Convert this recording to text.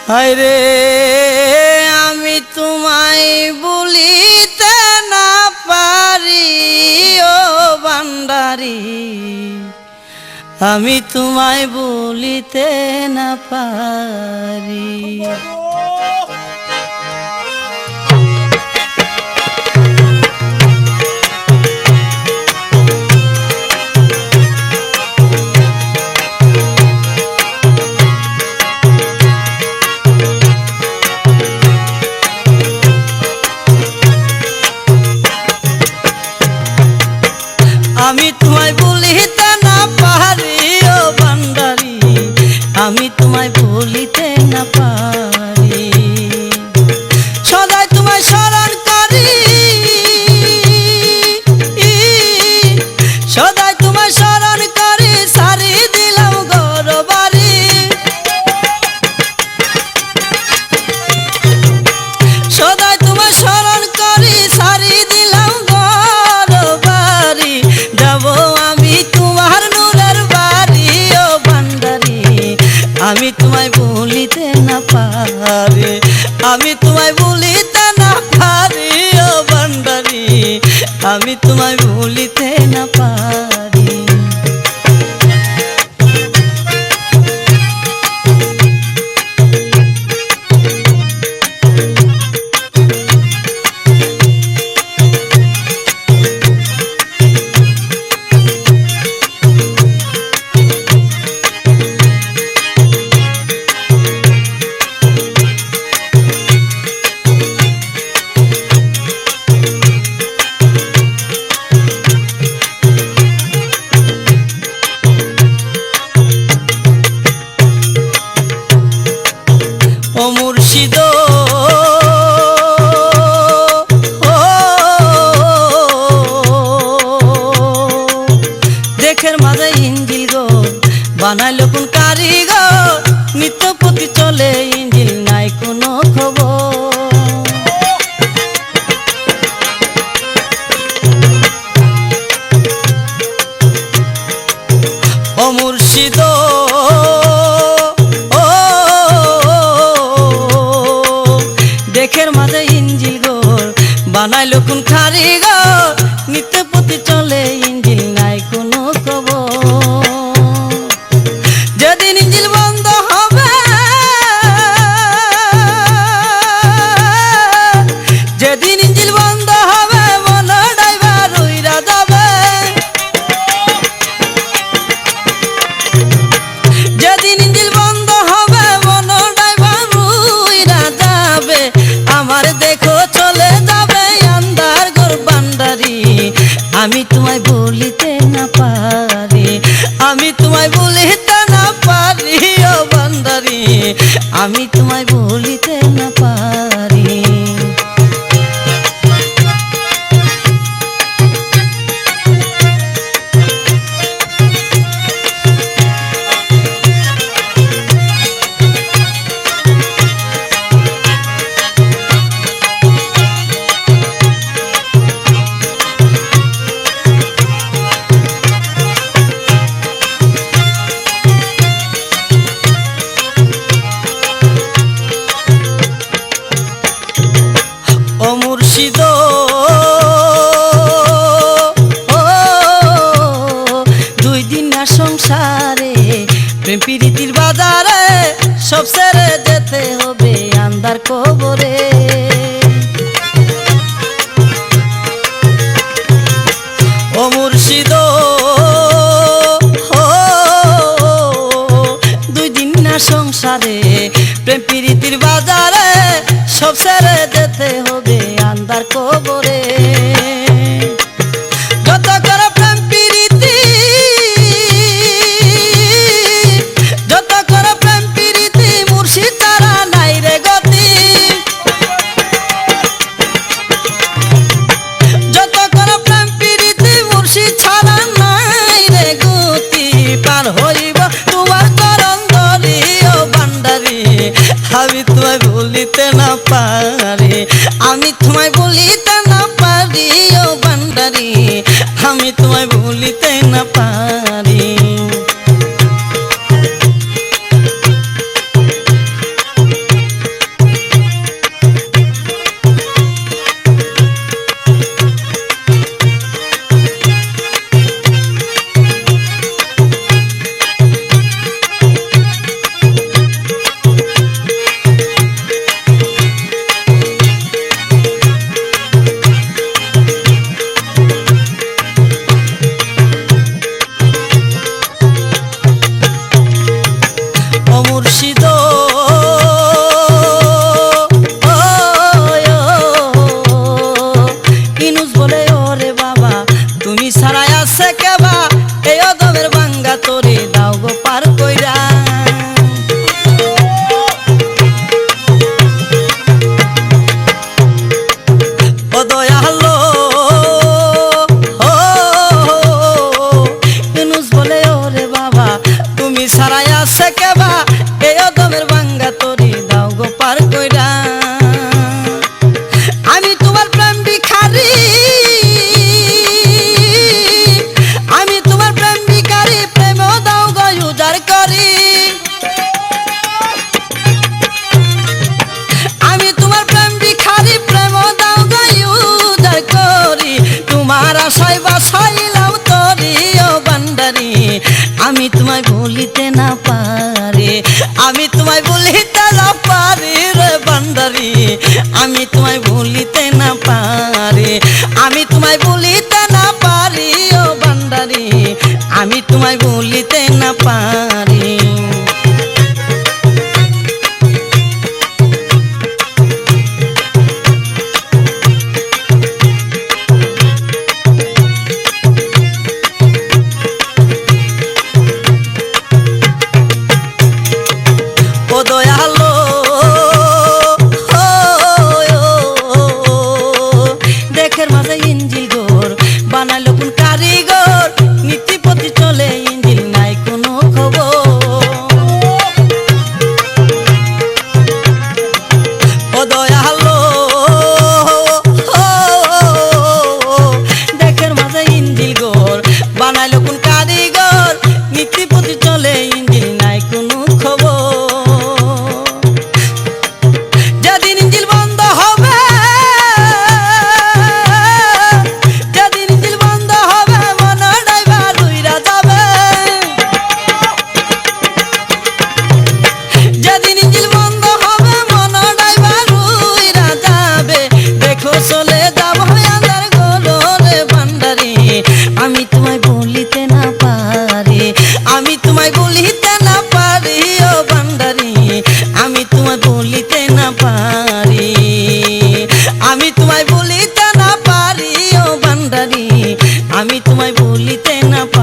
হায় রে আমি তোমায় বলিতে না পারি ও ভান্ডারি, আমি তোমায় বলিতে না পারি। আমি তোমায় বলিতে না পারি ও ভান্ডারি, আমি তোমায় বলিতে না পারি। সদাই তোমায় স্মরণ করি, সদাই তোমায় স্মরণ করি, সারি দিলাম ঘর বাড়ি। সদাই তোমায় স্মরণ করি, সারি দিলাম ঘর বাড়ি। যাবো আমি তোমার নূরের বাড়ি ও ভান্ডারি, আমি তোমায় বলিতে না পারি, আমি তোমায় বলিতে না পারি ও ভান্ডারি, আমি তোমায় বলিতে না পারি। ও মুর্শিদ দেখের মাঝে ইঞ্জিল গো বানাইল কোন কারিগর, নিত্য প্রতি চলে ইঞ্জিল নাই কোনো খবর। ও মুর্শিদ দেখের মাঝে ইঞ্জিল গোর বানাইল কোন কারিগর, নিত্য প্রতি চলে ইঞ্জিল নাই কোনো খবর। যেদিন ইঞ্জিল বন্ধ হবে, যেদিন ইঞ্জিল বন্ধ হবে, মন ড্রাইভার উইরা যাবে। যেদিন ইঞ্জিল বন্ধ হবে, মন ড্রাইভার উইরা যাবে। আমার দেখো চলে যাবে আন্ধার ঘর ভান্ডারি, আমি তোমায় বলিতে না পারি, আমি তোমায় বলিতে না পারি ও ভান্ডারি, আমি তোমায় বলিতে না পারি। ও মুর্শিদ দুই দিন না সংসারে, প্রেম প্রীতির বাজারে, সব ছেড়ে যেতে হবে আন্ধার কবরে। ও মুর্শিদ দুই দিন না সংসারে, প্রেম প্রীতির বাজারে, সব ছেড়ে যেতে হবে আন্ধার কবরে। যত করে প্রেম প্রীতি, যত করে প্রেম প্রীতি, মুর্শিদ তারা নাই রে গতি। যত করে প্রেম প্রীতি, মুর্শিদ ছাড়া নাই রে গতি। পার হইব তোমার চরণ ধরি ও ভান্ডারি, আমি তোমায় বলিতে না পারি, আমি তোমায় বলিতে না পারি ও ভান্ডারি, আমি তোমায় বলিতে না পারি। আমি তোমায় ভুলিতে না পারি রে ভান্ডারি, আমি তোমায় ভুলিতে না পারি, আমি তোমায় ভুলিতে না পারি ও ভান্ডারি, আমি তোমায় ভুলিতে না পারি। ও দয়ালো দেখের মাঝে ইঞ্জিল গোর বানাইলো কোন কারিগর, নীতিপতি চলে ইঞ্জিল নাই কোনো খবর। ও দয়ালো দেখের মাঝে ইঞ্জিল গোর বানাইলো কোন কারিগর, নীতিপতি চলে ইঞ্জিল নাই কোনো খবর। চলে যাব আন্ধার গলরে ভান্ডারি, আমি তোমায় বলিতে না পারি, আমি তোমায় বলিতে না পারি ও ভান্ডারি, আমি তোমায় বলিতে না পারি, আমি তোমায় বলিতে না পারি ও ভান্ডারি, আমি তোমায় বলিতে না পারি।